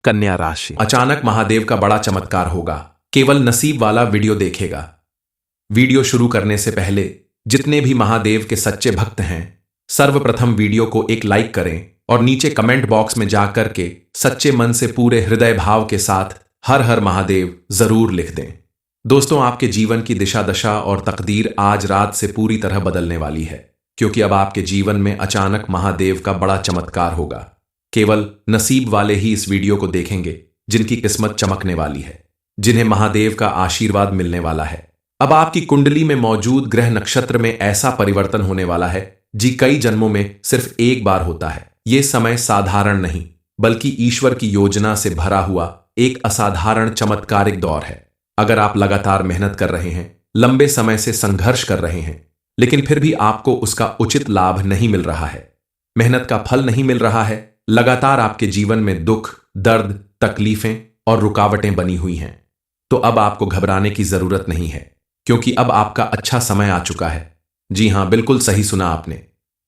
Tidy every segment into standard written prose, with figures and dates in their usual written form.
कन्या राशि। अचानक महादेव का बड़ा चमत्कार होगा। केवल नसीब वाला वीडियो देखेगा। वीडियो शुरू करने से पहले जितने भी महादेव के सच्चे भक्त हैं, सर्वप्रथम वीडियो को एक लाइक करें और नीचे कमेंट बॉक्स में जाकर के सच्चे मन से पूरे हृदय भाव के साथ हर हर महादेव जरूर लिख दें। दोस्तों, आपके जीवन की दिशा दशा और तकदीर आज रात से पूरी तरह बदलने वाली है, क्योंकि अब आपके जीवन में अचानक महादेव का बड़ा चमत्कार होगा। केवल नसीब वाले ही इस वीडियो को देखेंगे, जिनकी किस्मत चमकने वाली है, जिन्हें महादेव का आशीर्वाद मिलने वाला है। अब आपकी कुंडली में मौजूद ग्रह नक्षत्र में ऐसा परिवर्तन होने वाला है जी कई जन्मों में सिर्फ एक बार होता है। ये समय साधारण नहीं, बल्कि ईश्वर की योजना से भरा हुआ एक असाधारण चमत्कारिक दौर है। अगर आप लगातार मेहनत कर रहे हैं, लंबे समय से संघर्ष कर रहे हैं, लेकिन फिर भी आपको उसका उचित लाभ नहीं मिल रहा है, मेहनत का फल नहीं मिल रहा है, लगातार आपके जीवन में दुख, दर्द, तकलीफें और रुकावटें बनी हुई हैं, तो अब आपको घबराने की जरूरत नहीं है, क्योंकि अब आपका अच्छा समय आ चुका है। जी हां, बिल्कुल सही सुना आपने,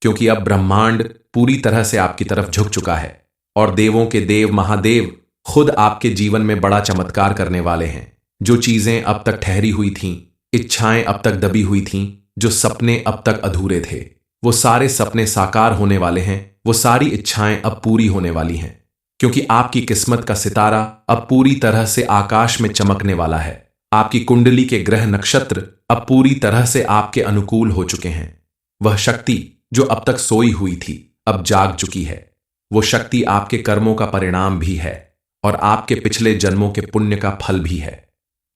क्योंकि अब ब्रह्मांड पूरी तरह से आपकी तरफ झुक चुका है और देवों के देव महादेव खुद आपके जीवन में बड़ा चमत्कार करने वाले हैं। जो चीजें अब तक ठहरी हुई थीं, इच्छाएं अब तक दबी हुई थीं, जो सपने अब तक अधूरे थे, वो सारे सपने साकार होने वाले हैं। वो सारी इच्छाएं अब पूरी होने वाली हैं, क्योंकि आपकी किस्मत का सितारा अब पूरी तरह से आकाश में चमकने वाला है। आपकी कुंडली के ग्रह नक्षत्र अब पूरी तरह से आपके अनुकूल हो चुके हैं। वह शक्ति जो अब तक सोई हुई थी, अब जाग चुकी है। वो शक्ति आपके कर्मों का परिणाम भी है और आपके पिछले जन्मों के पुण्य का फल भी है।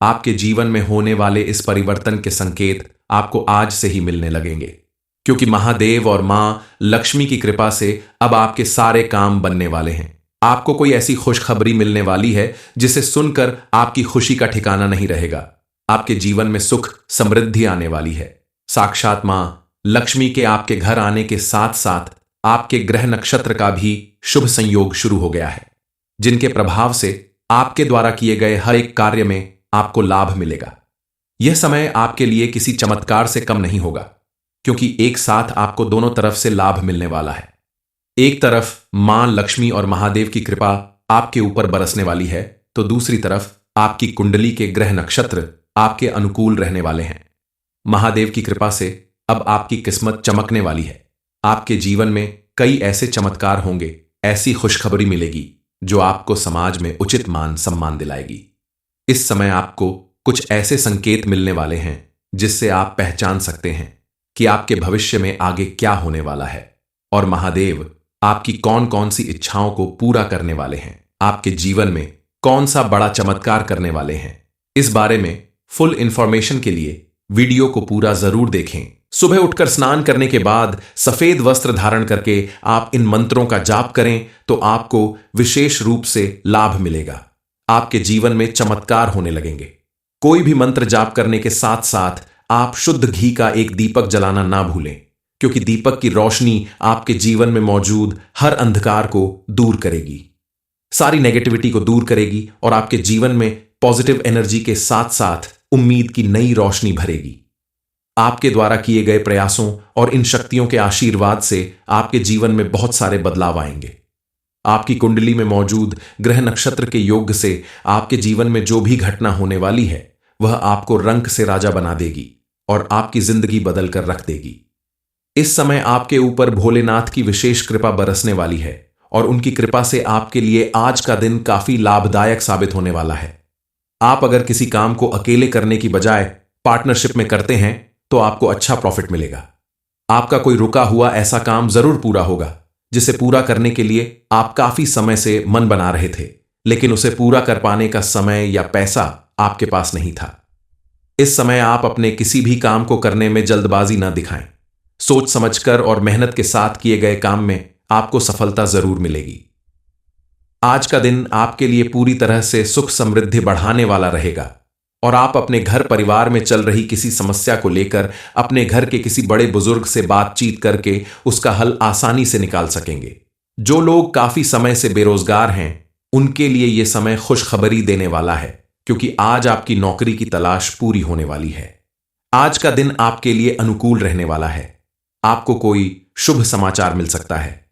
आपके जीवन में होने वाले इस परिवर्तन के संकेत आपको आज से ही मिलने लगेंगे, क्योंकि महादेव और मां लक्ष्मी की कृपा से अब आपके सारे काम बनने वाले हैं। आपको कोई ऐसी खुशखबरी मिलने वाली है जिसे सुनकर आपकी खुशी का ठिकाना नहीं रहेगा। आपके जीवन में सुख समृद्धि आने वाली है। साक्षात मां लक्ष्मी के आपके घर आने के साथ साथ आपके ग्रह नक्षत्र का भी शुभ संयोग शुरू हो गया है, जिनके प्रभाव से आपके द्वारा किए गए हर एक कार्य में आपको लाभ मिलेगा। यह समय आपके लिए किसी चमत्कार से कम नहीं होगा, क्योंकि एक साथ आपको दोनों तरफ से लाभ मिलने वाला है। एक तरफ मां लक्ष्मी और महादेव की कृपा आपके ऊपर बरसने वाली है, तो दूसरी तरफ आपकी कुंडली के ग्रह नक्षत्र आपके अनुकूल रहने वाले हैं। महादेव की कृपा से अब आपकी किस्मत चमकने वाली है। आपके जीवन में कई ऐसे चमत्कार होंगे, ऐसी खुशखबरी मिलेगी जो आपको समाज में उचित मान सम्मान दिलाएगी। इस समय आपको कुछ ऐसे संकेत मिलने वाले हैं जिससे आप पहचान सकते हैं कि आपके भविष्य में आगे क्या होने वाला है और महादेव आपकी कौन कौन सी इच्छाओं को पूरा करने वाले हैं, आपके जीवन में कौन सा बड़ा चमत्कार करने वाले हैं। इस बारे में फुल इंफॉर्मेशन के लिए वीडियो को पूरा जरूर देखें। सुबह उठकर स्नान करने के बाद सफेद वस्त्र धारण करके आप इन मंत्रों का जाप करें तो आपको विशेष रूप से लाभ मिलेगा। आपके जीवन में चमत्कार होने लगेंगे। कोई भी मंत्र जाप करने के साथ साथ आप शुद्ध घी का एक दीपक जलाना ना भूलें, क्योंकि दीपक की रोशनी आपके जीवन में मौजूद हर अंधकार को दूर करेगी, सारी नेगेटिविटी को दूर करेगी और आपके जीवन में पॉजिटिव एनर्जी के साथ साथ उम्मीद की नई रोशनी भरेगी। आपके द्वारा किए गए प्रयासों और इन शक्तियों के आशीर्वाद से आपके जीवन में बहुत सारे बदलाव आएंगे। आपकी कुंडली में मौजूद ग्रह नक्षत्र के योग से आपके जीवन में जो भी घटना होने वाली है, वह आपको रंक से राजा बना देगी और आपकी जिंदगी बदल कर रख देगी। इस समय आपके ऊपर भोलेनाथ की विशेष कृपा बरसने वाली है और उनकी कृपा से आपके लिए आज का दिन काफी लाभदायक साबित होने वाला है। आप अगर किसी काम को अकेले करने की बजाय पार्टनरशिप में करते हैं तो आपको अच्छा प्रॉफिट मिलेगा। आपका कोई रुका हुआ ऐसा काम जरूर पूरा होगा जिसे पूरा करने के लिए आप काफी समय से मन बना रहे थे, लेकिन उसे पूरा कर पाने का समय या पैसा आपके पास नहीं था। इस समय आप अपने किसी भी काम को करने में जल्दबाजी ना दिखाएं। सोच समझकर और मेहनत के साथ किए गए काम में आपको सफलता जरूर मिलेगी। आज का दिन आपके लिए पूरी तरह से सुख समृद्धि बढ़ाने वाला रहेगा और आप अपने घर परिवार में चल रही किसी समस्या को लेकर अपने घर के किसी बड़े बुजुर्ग से बातचीत करके उसका हल आसानी से निकाल सकेंगे। जो लोग काफी समय से बेरोजगार हैं, उनके लिए यह समय खुशखबरी देने वाला है, क्योंकि आज आपकी नौकरी की तलाश पूरी होने वाली है। आज का दिन आपके लिए अनुकूल रहने वाला है। आपको कोई शुभ समाचार मिल सकता है।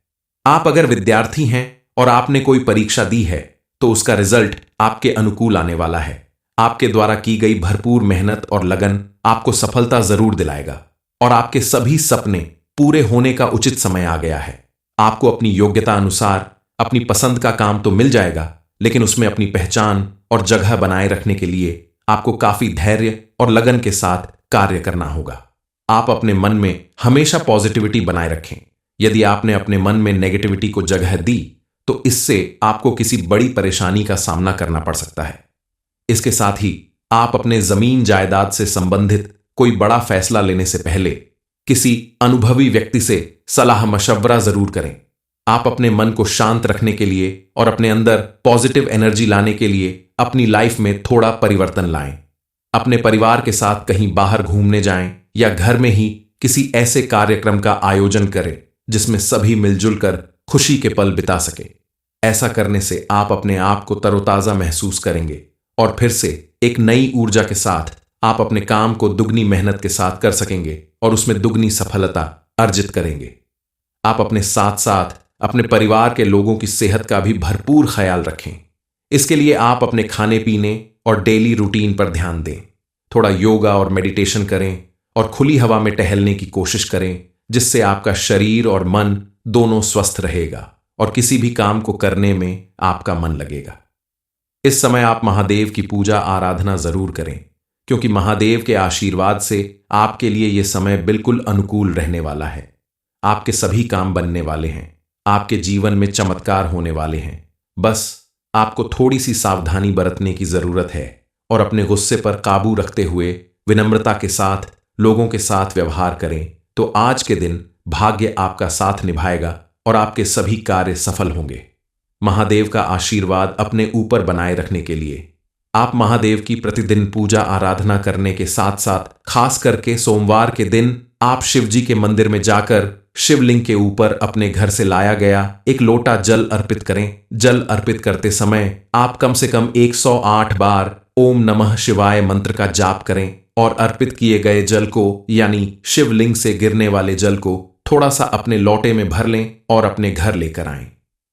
आप अगर विद्यार्थी हैं और आपने कोई परीक्षा दी है तो उसका रिजल्ट आपके अनुकूल आने वाला है। आपके द्वारा की गई भरपूर मेहनत और लगन आपको सफलता जरूर दिलाएगा और आपके सभी सपने पूरे होने का उचित समय आ गया है। आपको अपनी योग्यता अनुसार अपनी पसंद का काम तो मिल जाएगा, लेकिन उसमें अपनी पहचान और जगह बनाए रखने के लिए आपको काफी धैर्य और लगन के साथ कार्य करना होगा। आप अपने मन में हमेशा पॉजिटिविटी बनाए रखें। यदि आपने अपने मन में नेगेटिविटी को जगह दी तो इससे आपको किसी बड़ी परेशानी का सामना करना पड़ सकता है। इसके साथ ही आप अपने जमीन जायदाद से संबंधित कोई बड़ा फैसला लेने से पहले किसी अनुभवी व्यक्ति से सलाह मशवरा जरूर करें। आप अपने मन को शांत रखने के लिए और अपने अंदर पॉजिटिव एनर्जी लाने के लिए अपनी लाइफ में थोड़ा परिवर्तन लाएं। अपने परिवार के साथ कहीं बाहर घूमने जाएं या घर में ही किसी ऐसे कार्यक्रम का आयोजन करें जिसमें सभी मिलजुल कर खुशी के पल बिता सके। ऐसा करने से आप अपने आप को तरोताजा महसूस करेंगे और फिर से एक नई ऊर्जा के साथ आप अपने काम को दुगनी मेहनत के साथ कर सकेंगे और उसमें दुगनी सफलता अर्जित करेंगे। आप अपने साथ साथ अपने परिवार के लोगों की सेहत का भी भरपूर ख्याल रखें। इसके लिए आप अपने खाने पीने और डेली रूटीन पर ध्यान दें। थोड़ा योगा और मेडिटेशन करें और खुली हवा में टहलने की कोशिश करें, जिससे आपका शरीर और मन दोनों स्वस्थ रहेगा और किसी भी काम को करने में आपका मन लगेगा। इस समय आप महादेव की पूजा आराधना जरूर करें, क्योंकि महादेव के आशीर्वाद से आपके लिए यह समय बिल्कुल अनुकूल रहने वाला है। आपके सभी काम बनने वाले हैं। आपके जीवन में चमत्कार होने वाले हैं। बस आपको थोड़ी सी सावधानी बरतने की जरूरत है और अपने गुस्से पर काबू रखते हुए विनम्रता के साथ लोगों के साथ व्यवहार करें, तो आज के दिन भाग्य आपका साथ निभाएगा और आपके सभी कार्य सफल होंगे। महादेव का आशीर्वाद अपने ऊपर बनाए रखने के लिए आप महादेव की प्रतिदिन पूजा आराधना करने के साथ साथ खास करके सोमवार के दिन आप शिव जी के मंदिर में जाकर शिवलिंग के ऊपर अपने घर से लाया गया एक लोटा जल अर्पित करें। जल अर्पित करते समय आप कम से कम 108 बार ओम नमः शिवाय मंत्र का जाप करें और अर्पित किए गए जल को यानी शिवलिंग से गिरने वाले जल को थोड़ा सा अपने लोटे में भर लें और अपने घर लेकर आएं।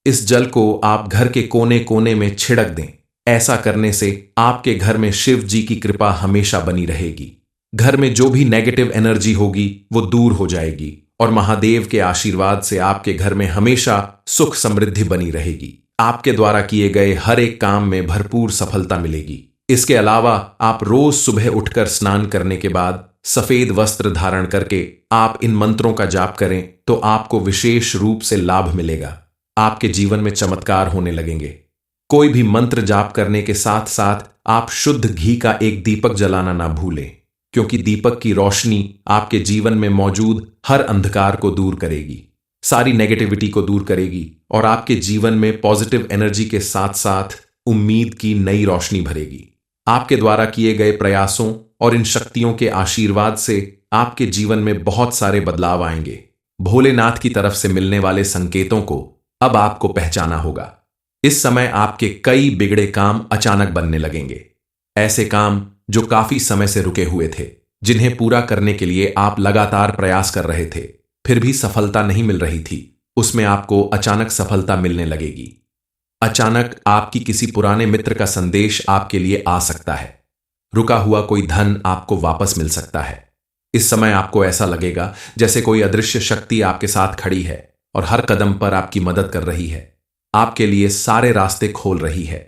इस जल को आप घर के कोने कोने में छिड़क दें। ऐसा करने से आपके घर में शिव जी की कृपा हमेशा बनी रहेगी। घर में जो भी नेगेटिव एनर्जी होगी वो दूर हो जाएगी और महादेव के आशीर्वाद से आपके घर में हमेशा सुख समृद्धि बनी रहेगी। आपके द्वारा किए गए हर एक काम में भरपूर सफलता मिलेगी। इसके अलावा आप रोज सुबह उठकर स्नान करने के बाद सफेद वस्त्र धारण करके आप इन मंत्रों का जाप करें तो आपको विशेष रूप से लाभ मिलेगा। आपके जीवन में चमत्कार होने लगेंगे। कोई भी मंत्र जाप करने के साथ साथ आप शुद्ध घी का एक दीपक जलाना ना भूलें, क्योंकि दीपक की रोशनी आपके जीवन में मौजूद हर अंधकार को दूर करेगी, सारी नेगेटिविटी को दूर करेगी और आपके जीवन में पॉजिटिव एनर्जी के साथ साथ उम्मीद की नई रोशनी भरेगी। आपके द्वारा किए गए प्रयासों और इन शक्तियों के आशीर्वाद से आपके जीवन में बहुत सारे बदलाव आएंगे। भोलेनाथ की तरफ से मिलने वाले संकेतों को अब आपको पहचाना होगा। इस समय आपके कई बिगड़े काम अचानक बनने लगेंगे। ऐसे काम जो काफी समय से रुके हुए थे, जिन्हें पूरा करने के लिए आप लगातार प्रयास कर रहे थे, फिर भी सफलता नहीं मिल रही थी, उसमें आपको अचानक सफलता मिलने लगेगी। अचानक आपकी किसी पुराने मित्र का संदेश आपके लिए आ सकता है। रुका हुआ कोई धन आपको वापस मिल सकता है। इस समय आपको ऐसा लगेगा जैसे कोई अदृश्य शक्ति आपके साथ खड़ी है और हर कदम पर आपकी मदद कर रही है, आपके लिए सारे रास्ते खोल रही है।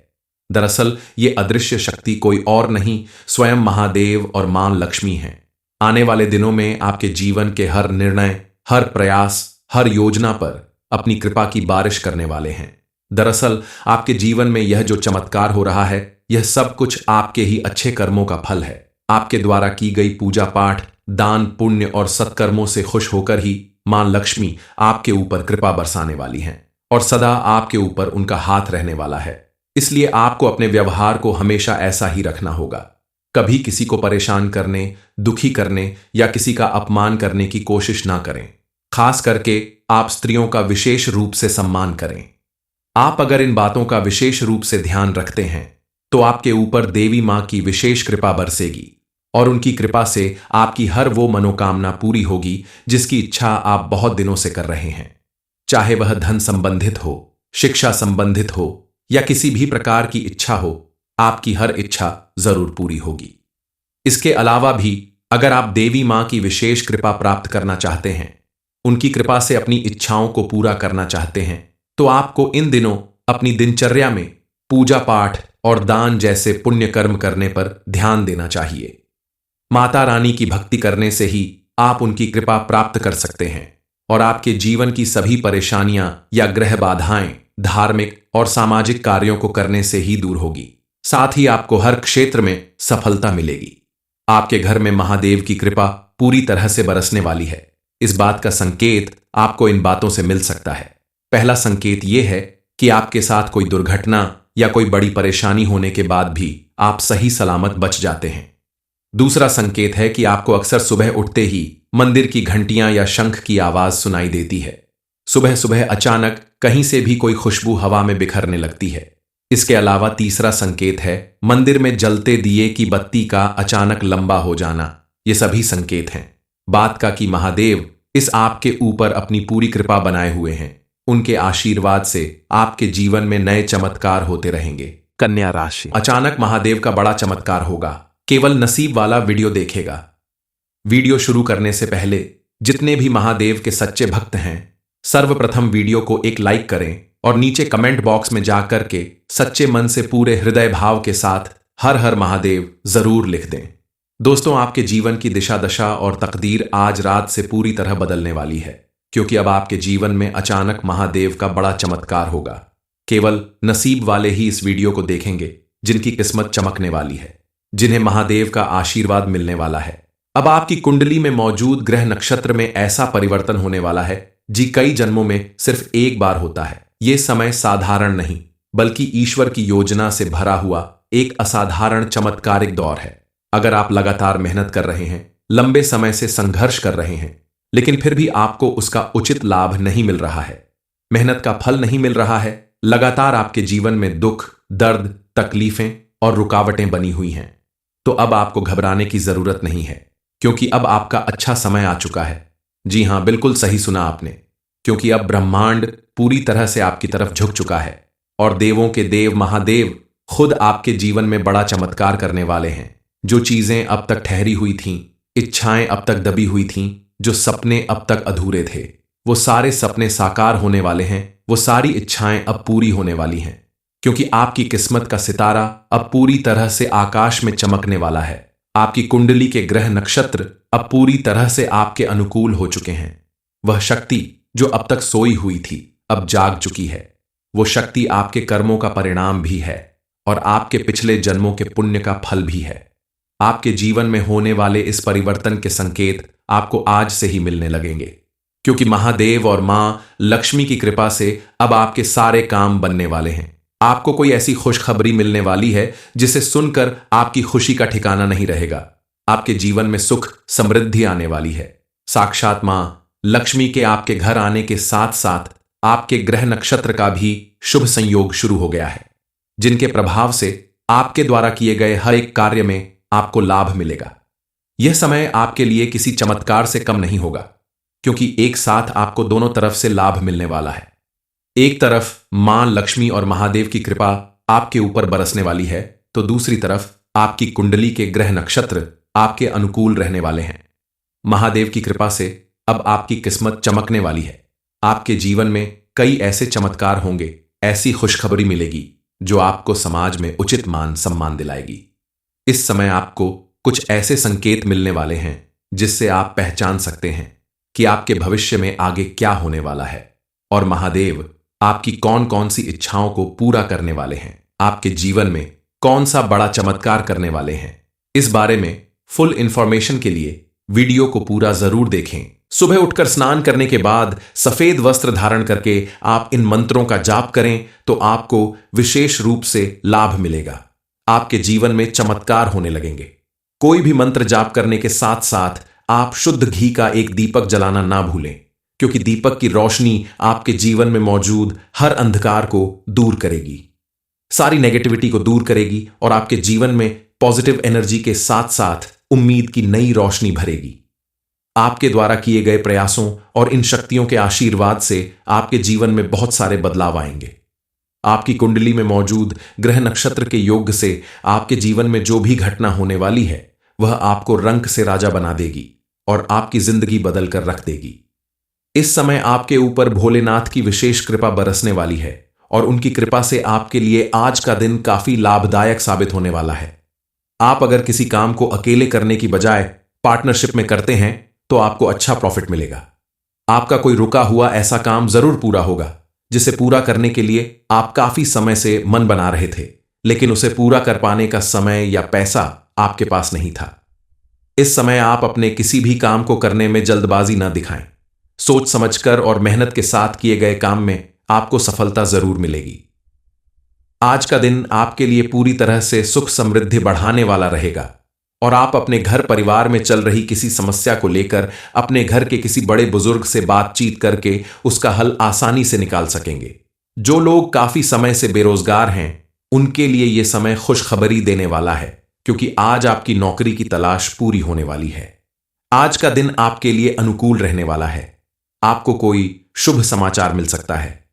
दरअसल ये अदृश्य शक्ति कोई और नहीं, स्वयं महादेव और मां लक्ष्मी हैं। आने वाले दिनों में आपके जीवन के हर निर्णय, हर प्रयास, हर योजना पर अपनी कृपा की बारिश करने वाले हैं। दरअसल आपके जीवन में यह जो चमत्कार हो रहा है, यह सब कुछ आपके ही अच्छे कर्मों का फल है। आपके द्वारा की गई पूजा पाठ, दान, पुण्य और सत्कर्मों से खुश होकर ही मां लक्ष्मी आपके ऊपर कृपा बरसाने वाली हैं और सदा आपके ऊपर उनका हाथ रहने वाला है। इसलिए आपको अपने व्यवहार को हमेशा ऐसा ही रखना होगा। कभी किसी को परेशान करने, दुखी करने या किसी का अपमान करने की कोशिश ना करें। खास करके आप स्त्रियों का विशेष रूप से सम्मान करें। आप अगर इन बातों का विशेष रूप से ध्यान रखते हैं तो आपके ऊपर देवी मां की विशेष कृपा बरसेगी और उनकी कृपा से आपकी हर वो मनोकामना पूरी होगी जिसकी इच्छा आप बहुत दिनों से कर रहे हैं। चाहे वह धन संबंधित हो, शिक्षा संबंधित हो या किसी भी प्रकार की इच्छा हो, आपकी हर इच्छा जरूर पूरी होगी। इसके अलावा भी अगर आप देवी मां की विशेष कृपा प्राप्त करना चाहते हैं, उनकी कृपा से अपनी इच्छाओं को पूरा करना चाहते हैं, तो आपको इन दिनों अपनी दिनचर्या में पूजा पाठ और दान जैसे पुण्य कर्म करने पर ध्यान देना चाहिए। माता रानी की भक्ति करने से ही आप उनकी कृपा प्राप्त कर सकते हैं और आपके जीवन की सभी परेशानियां या ग्रह बाधाएं धार्मिक और सामाजिक कार्यों को करने से ही दूर होगी। साथ ही आपको हर क्षेत्र में सफलता मिलेगी। आपके घर में महादेव की कृपा पूरी तरह से बरसने वाली है। इस बात का संकेत आपको इन बातों से मिल सकता है। पहला संकेत यह है कि आपके साथ कोई दुर्घटना या कोई बड़ी परेशानी होने के बाद भी आप सही सलामत बच जाते हैं। दूसरा संकेत है कि आपको अक्सर सुबह उठते ही मंदिर की घंटियां या शंख की आवाज सुनाई देती है। सुबह सुबह अचानक कहीं से भी कोई खुशबू हवा में बिखरने लगती है। इसके अलावा तीसरा संकेत है मंदिर में जलते दिए की बत्ती का अचानक लंबा हो जाना। ये सभी संकेत हैं बात का कि महादेव इस आपके ऊपर अपनी पूरी कृपा बनाए हुए हैं। उनके आशीर्वाद से आपके जीवन में नए चमत्कार होते रहेंगे। कन्या राशि। अचानक महादेव का बड़ा चमत्कार होगा। केवल नसीब वाला वीडियो देखेगा। वीडियो शुरू करने से पहले जितने भी महादेव के सच्चे भक्त हैं, सर्वप्रथम वीडियो को एक लाइक करें और नीचे कमेंट बॉक्स में जाकर के सच्चे मन से पूरे हृदय भाव के साथ हर हर महादेव जरूर लिख दें। दोस्तों, आपके जीवन की दिशा दशा और तकदीर आज रात से पूरी तरह बदलने वाली है, क्योंकि अब आपके जीवन में अचानक महादेव का बड़ा चमत्कार होगा। केवल नसीब वाले ही इस वीडियो को देखेंगे जिनकी किस्मत चमकने वाली है, जिन्हें महादेव का आशीर्वाद मिलने वाला है। अब आपकी कुंडली में मौजूद ग्रह नक्षत्र में ऐसा परिवर्तन होने वाला है जी कई जन्मों में सिर्फ एक बार होता है। यह समय साधारण नहीं बल्कि ईश्वर की योजना से भरा हुआ एक असाधारण चमत्कारिक दौर है। अगर आप लगातार मेहनत कर रहे हैं, लंबे समय से संघर्ष कर रहे हैं, लेकिन फिर भी आपको उसका उचित लाभ नहीं मिल रहा है, मेहनत का फल नहीं मिल रहा है, लगातार आपके जीवन में दुख, दर्द, तकलीफें और रुकावटें बनी हुई हैं, तो अब आपको घबराने की जरूरत नहीं है, क्योंकि अब आपका अच्छा समय आ चुका है। जी हां, बिल्कुल सही सुना आपने, क्योंकि अब ब्रह्मांड पूरी तरह से आपकी तरफ झुक चुका है और देवों के देव महादेव खुद आपके जीवन में बड़ा चमत्कार करने वाले हैं। जो चीजें अब तक ठहरी हुई थीं, इच्छाएं अब तक दबी हुई थीं, जो सपने अब तक अधूरे थे, वो सारे सपने साकार होने वाले हैं। वो सारी इच्छाएं अब पूरी होने वाली हैं, क्योंकि आपकी किस्मत का सितारा अब पूरी तरह से आकाश में चमकने वाला है। आपकी कुंडली के ग्रह नक्षत्र अब पूरी तरह से आपके अनुकूल हो चुके हैं। वह शक्ति जो अब तक सोई हुई थी अब जाग चुकी है। वो शक्ति आपके कर्मों का परिणाम भी है और आपके पिछले जन्मों के पुण्य का फल भी है। आपके जीवन में होने वाले इस परिवर्तन के संकेत आपको आज से ही मिलने लगेंगे, क्योंकि महादेव और मां लक्ष्मी की कृपा से अब आपके सारे काम बनने वाले हैं। आपको कोई ऐसी खुशखबरी मिलने वाली है जिसे सुनकर आपकी खुशी का ठिकाना नहीं रहेगा। आपके जीवन में सुख समृद्धि आने वाली है। साक्षात मां लक्ष्मी के आपके घर आने के साथ साथ आपके ग्रह नक्षत्र का भी शुभ संयोग शुरू हो गया है, जिनके प्रभाव से आपके द्वारा किए गए हर एक कार्य में आपको लाभ मिलेगा। यह समय आपके लिए किसी चमत्कार से कम नहीं होगा, क्योंकि एक साथ आपको दोनों तरफ से लाभ मिलने वाला है। एक तरफ मां लक्ष्मी और महादेव की कृपा आपके ऊपर बरसने वाली है, तो दूसरी तरफ आपकी कुंडली के ग्रह नक्षत्र आपके अनुकूल रहने वाले हैं। महादेव की कृपा से अब आपकी किस्मत चमकने वाली है। आपके जीवन में कई ऐसे चमत्कार होंगे, ऐसी खुशखबरी मिलेगी जो आपको समाज में उचित मान सम्मान दिलाएगी। इस समय आपको कुछ ऐसे संकेत मिलने वाले हैं जिससे आप पहचान सकते हैं कि आपके भविष्य में आगे क्या होने वाला है और महादेव आपकी कौन कौन सी इच्छाओं को पूरा करने वाले हैं, आपके जीवन में कौन सा बड़ा चमत्कार करने वाले हैं। इस बारे में फुल इंफॉर्मेशन के लिए वीडियो को पूरा जरूर देखें। सुबह उठकर स्नान करने के बाद सफेद वस्त्र धारण करके आप इन मंत्रों का जाप करें तो आपको विशेष रूप से लाभ मिलेगा। आपके जीवन में चमत्कार होने लगेंगे। कोई भी मंत्र जाप करने के साथ साथ आप शुद्ध घी का एक दीपक जलाना ना भूलें, क्योंकि दीपक की रोशनी आपके जीवन में मौजूद हर अंधकार को दूर करेगी, सारी नेगेटिविटी को दूर करेगी और आपके जीवन में पॉजिटिव एनर्जी के साथ साथ उम्मीद की नई रोशनी भरेगी। आपके द्वारा किए गए प्रयासों और इन शक्तियों के आशीर्वाद से आपके जीवन में बहुत सारे बदलाव आएंगे। आपकी कुंडली में मौजूद ग्रह नक्षत्र के योग से आपके जीवन में जो भी घटना होने वाली है वह आपको रंक से राजा बना देगी और आपकी जिंदगी बदल कर रख देगी। इस समय आपके ऊपर भोलेनाथ की विशेष कृपा बरसने वाली है और उनकी कृपा से आपके लिए आज का दिन काफी लाभदायक साबित होने वाला है। आप अगर किसी काम को अकेले करने की बजाय पार्टनरशिप में करते हैं तो आपको अच्छा प्रॉफिट मिलेगा। आपका कोई रुका हुआ ऐसा काम जरूर पूरा होगा जिसे पूरा करने के लिए आप काफी समय से मन बना रहे थे, लेकिन उसे पूरा कर पाने का समय या पैसा आपके पास नहीं था। इस समय आप अपने किसी भी काम को करने में जल्दबाजी न दिखाएं। सोच समझकर और मेहनत के साथ किए गए काम में आपको सफलता जरूर मिलेगी। आज का दिन आपके लिए पूरी तरह से सुख समृद्धि बढ़ाने वाला रहेगा और आप अपने घर परिवार में चल रही किसी समस्या को लेकर अपने घर के किसी बड़े बुजुर्ग से बातचीत करके उसका हल आसानी से निकाल सकेंगे। जो लोग काफी समय से बेरोजगार हैं उनके लिए यह समय खुशखबरी देने वाला है, क्योंकि आज आपकी नौकरी की तलाश पूरी होने वाली है। आज का दिन आपके लिए अनुकूल रहने वाला है। आपको कोई शुभ समाचार मिल सकता है।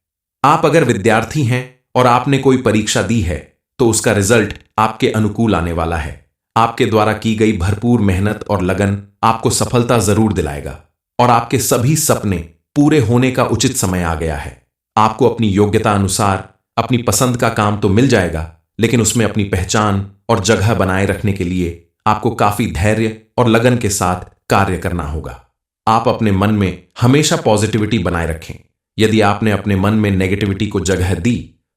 आप अगर विद्यार्थी हैं और आपने कोई परीक्षा दी है तो उसका रिजल्ट आपके अनुकूल आने वाला है। आपके द्वारा की गई भरपूर मेहनत और लगन आपको सफलता जरूर दिलाएगा और आपके सभी सपने पूरे होने का उचित समय आ गया है। आपको अपनी योग्यता अनुसार अपनी पसंद का काम तो मिल जाएगा, लेकिन उसमें अपनी पहचान और जगह बनाए रखने के लिए आपको काफी धैर्य और लगन के साथ कार्य करना होगा। आप अपने मन में हमेशा पॉजिटिविटी बनाए रखें। यदि आपने अपने मन में नेगेटिविटी को जगह दी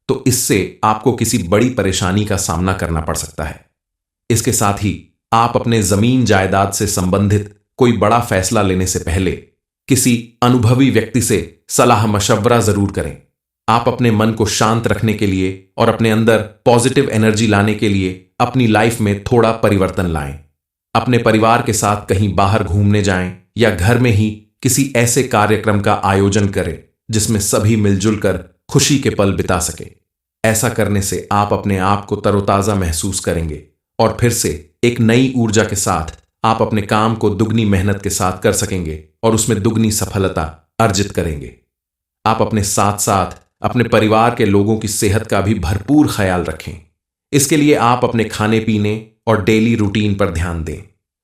तो इससे आपको किसी बड़ी परेशानी का सामना करना पड़ सकता है। इसके साथ ही आप अपने जमीन जायदाद से संबंधित कोई बड़ा फैसला लेने से पहले किसी अनुभवी व्यक्ति से सलाह मशवरा जरूर करें। आप अपने मन को शांत रखने के लिए और अपने अंदर पॉजिटिव एनर्जी लाने के लिए अपनी लाइफ में थोड़ा परिवर्तन लाएं। अपने परिवार के साथ कहीं बाहर घूमने जाएं या घर में ही किसी ऐसे कार्यक्रम का आयोजन करें जिसमें सभी मिलजुल कर खुशी के पल बिता सके। ऐसा करने से आप अपने आप को तरोताजा महसूस करेंगे और फिर से एक नई ऊर्जा के साथ आप अपने काम को दुगनी मेहनत के साथ कर सकेंगे और उसमें दुगनी सफलता अर्जित करेंगे। आप अपने साथ साथ अपने परिवार के लोगों की सेहत का भी भरपूर ख्याल रखें। इसके लिए आप अपने खाने पीने और डेली रूटीन पर ध्यान दें।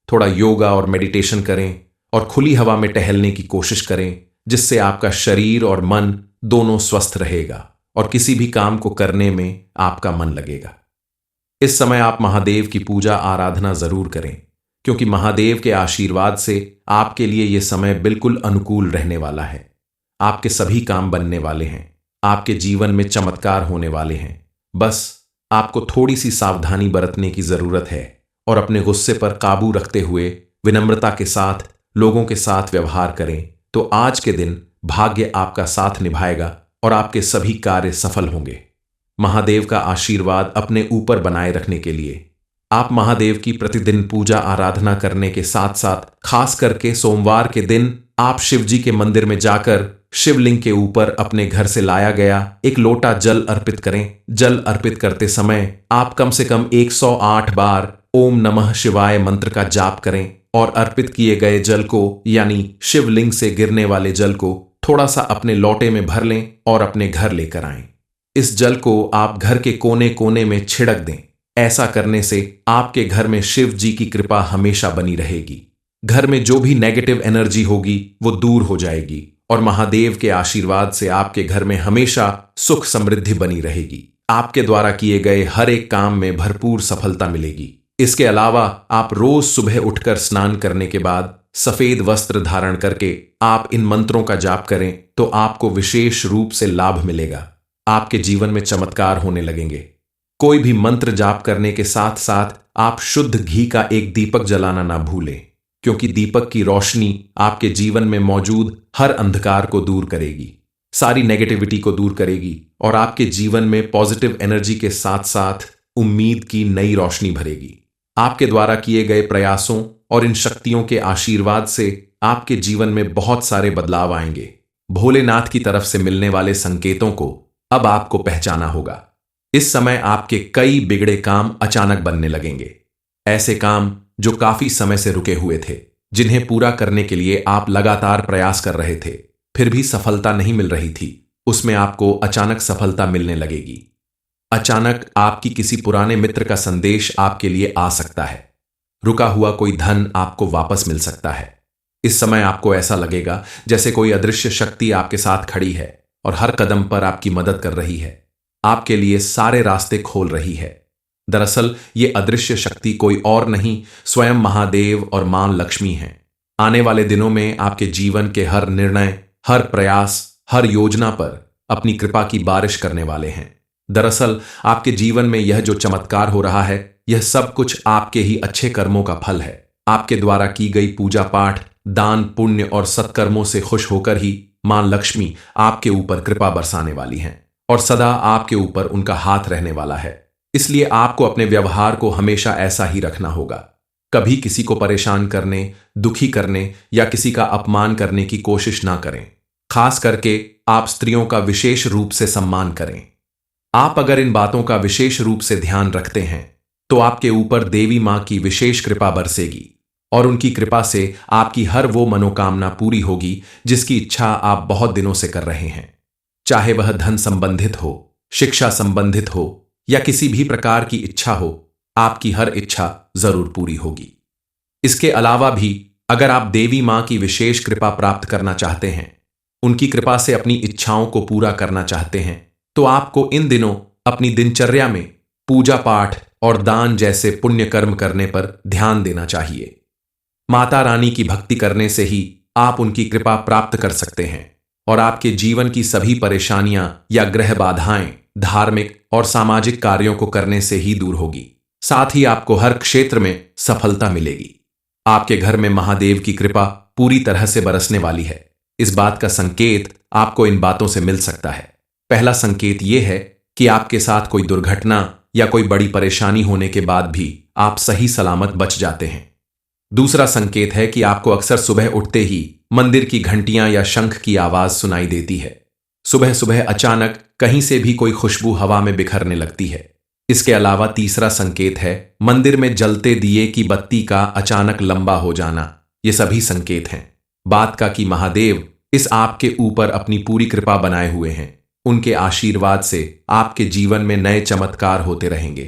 थोड़ा योगा और मेडिटेशन करें और खुली हवा में टहलने की कोशिश करें, जिससे आपका शरीर और मन दोनों स्वस्थ रहेगा और किसी भी काम को करने में आपका मन लगेगा। इस समय आप महादेव की पूजा आराधना जरूर करें, क्योंकि महादेव के आशीर्वाद से आपके लिए यह समय बिल्कुल अनुकूल रहने वाला है। आपके सभी काम बनने वाले हैं। आपके जीवन में चमत्कार होने वाले हैं। बस आपको थोड़ी सी सावधानी बरतने की जरूरत है और अपने गुस्से पर काबू रखते हुए विनम्रता के साथ लोगों के साथ व्यवहार करें, तो आज के दिन भाग्य आपका साथ निभाएगा और आपके सभी कार्य सफल होंगे। महादेव का आशीर्वाद अपने ऊपर बनाए रखने के लिए आप महादेव की प्रतिदिन पूजा आराधना करने के साथ साथ खास करके सोमवार के दिन आप शिव जी के मंदिर में जाकर शिवलिंग के ऊपर अपने घर से लाया गया एक लोटा जल अर्पित करें। जल अर्पित करते समय आप कम से कम 108 बार ओम नमः शिवाय मंत्र का जाप करें और अर्पित किए गए जल को यानी शिवलिंग से गिरने वाले जल को थोड़ा सा अपने लोटे में भर लें और अपने घर लेकर आएं। इस जल को आप घर के कोने कोने में छिड़क दें। ऐसा करने से आपके घर में शिव जी की कृपा हमेशा बनी रहेगी। घर में जो भी नेगेटिव एनर्जी होगी वो दूर हो जाएगी और महादेव के आशीर्वाद से आपके घर में हमेशा सुख समृद्धि बनी रहेगी। आपके द्वारा किए गए हर एक काम में भरपूर सफलता मिलेगी। इसके अलावा आप रोज सुबह उठकर स्नान करने के बाद सफेद वस्त्र धारण करके आप इन मंत्रों का जाप करें तो आपको विशेष रूप से लाभ मिलेगा। आपके जीवन में चमत्कार होने लगेंगे। कोई भी मंत्र जाप करने के साथ साथ आप शुद्ध घी का एक दीपक जलाना ना भूलें, क्योंकि दीपक की रोशनी आपके जीवन में मौजूद हर अंधकार को दूर करेगी, सारी नेगेटिविटी को दूर करेगी और आपके जीवन में पॉजिटिव एनर्जी के साथ साथ उम्मीद की नई रोशनी भरेगी। आपके द्वारा किए गए प्रयासों और इन शक्तियों के आशीर्वाद से आपके जीवन में बहुत सारे बदलाव आएंगे। भोलेनाथ की तरफ से मिलने वाले संकेतों को अब आपको पहचाना होगा। इस समय आपके कई बिगड़े काम अचानक बनने लगेंगे। ऐसे काम जो काफी समय से रुके हुए थे, जिन्हें पूरा करने के लिए आप लगातार प्रयास कर रहे थे, फिर भी सफलता नहीं मिल रही थी, उसमें आपको अचानक सफलता मिलने लगेगी। अचानक आपकी किसी पुराने मित्र का संदेश आपके लिए आ सकता है। रुका हुआ कोई धन आपको वापस मिल सकता है। इस समय आपको ऐसा लगेगा जैसे कोई अदृश्य शक्ति आपके साथ खड़ी है और हर कदम पर आपकी मदद कर रही है, आपके लिए सारे रास्ते खोल रही है। दरअसल ये अदृश्य शक्ति कोई और नहीं, स्वयं महादेव और मां लक्ष्मी है। आने वाले दिनों में आपके जीवन के हर निर्णय, हर प्रयास, हर योजना पर अपनी कृपा की बारिश करने वाले हैं। दरअसल आपके जीवन में यह जो चमत्कार हो रहा है, यह सब कुछ आपके ही अच्छे कर्मों का फल है। आपके द्वारा की गई पूजा पाठ, दान, पुण्य और सत्कर्मों से खुश होकर ही मां लक्ष्मी आपके ऊपर कृपा बरसाने वाली हैं और सदा आपके ऊपर उनका हाथ रहने वाला है। इसलिए आपको अपने व्यवहार को हमेशा ऐसा ही रखना होगा। कभी किसी को परेशान करने, दुखी करने या किसी का अपमान करने की कोशिश ना करें। खास करके आप स्त्रियों का विशेष रूप से सम्मान करें। आप अगर इन बातों का विशेष रूप से ध्यान रखते हैं तो आपके ऊपर देवी मां की विशेष कृपा बरसेगी और उनकी कृपा से आपकी हर वो मनोकामना पूरी होगी जिसकी इच्छा आप बहुत दिनों से कर रहे हैं। चाहे वह धन संबंधित हो, शिक्षा संबंधित हो या किसी भी प्रकार की इच्छा हो, आपकी हर इच्छा जरूर पूरी होगी। इसके अलावा भी अगर आप देवी मां की विशेष कृपा प्राप्त करना चाहते हैं, उनकी कृपा से अपनी इच्छाओं को पूरा करना चाहते हैं, तो आपको इन दिनों अपनी दिनचर्या में पूजा पाठ और दान जैसे पुण्य कर्म करने पर ध्यान देना चाहिए। माता रानी की भक्ति करने से ही आप उनकी कृपा प्राप्त कर सकते हैं और आपके जीवन की सभी परेशानियां या ग्रह बाधाएं धार्मिक और सामाजिक कार्यों को करने से ही दूर होगी। साथ ही आपको हर क्षेत्र में सफलता मिलेगी। आपके घर में महादेव की कृपा पूरी तरह से बरसने वाली है। इस बात का संकेत आपको इन बातों से मिल सकता है। पहला संकेत यह है कि आपके साथ कोई दुर्घटना या कोई बड़ी परेशानी होने के बाद भी आप सही सलामत बच जाते हैं। दूसरा संकेत है कि आपको अक्सर सुबह उठते ही मंदिर की घंटियां या शंख की आवाज सुनाई देती है। सुबह सुबह अचानक कहीं से भी कोई खुशबू हवा में बिखरने लगती है। इसके अलावा तीसरा संकेत है मंदिर में जलते दिए की बत्ती का अचानक लंबा हो जाना। ये सभी संकेत हैं बात का कि महादेव इस आपके ऊपर अपनी पूरी कृपा बनाए हुए हैं। उनके आशीर्वाद से आपके जीवन में नए चमत्कार होते रहेंगे।